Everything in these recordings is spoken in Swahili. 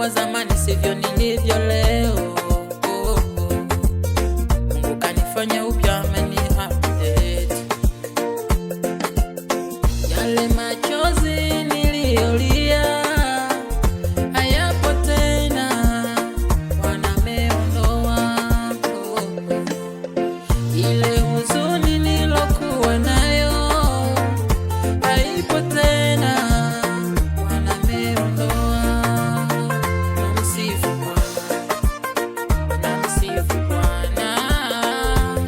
Nilivyokuwa zamani sivyo nilivyo leo. Mungu kanifanya upya, ameni-update. Yale machozi niliyolia hayapo tena, Bwana ameondoa. Ile huzuni nilokuwa nayo haipo tena, Bwana ameondoa. Namsifu Bwana, namsifu Bwana.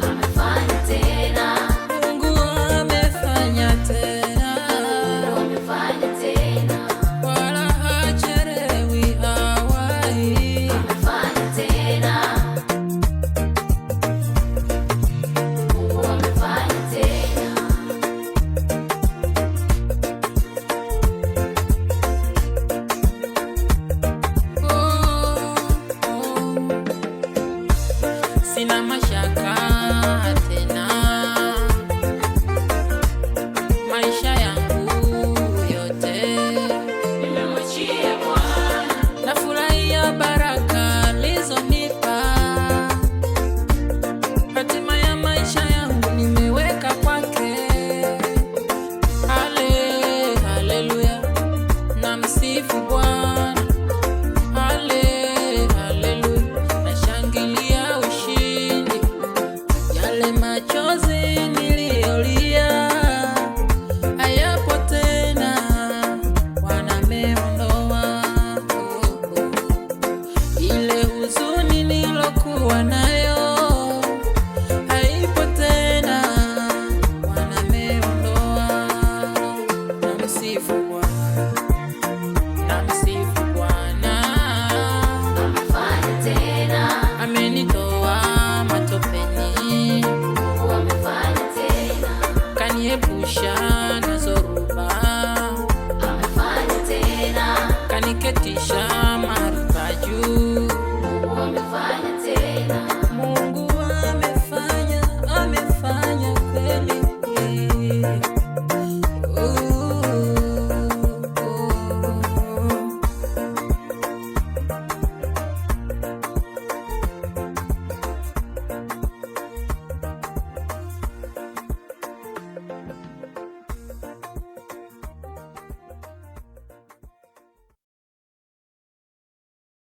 Amefanya tena, Mungu amefanya tena, amefanya tena, wala hachelewi, hawahi. amefanya tena, Mungu amefanya tena. Sina mashaka tena, maisha yangu yote Nimemwachia Bwana, nafurahia baraka alizonipa. Hatima ya maisha yangu nimeweka kwake. Haleluya, namsifu Bwana.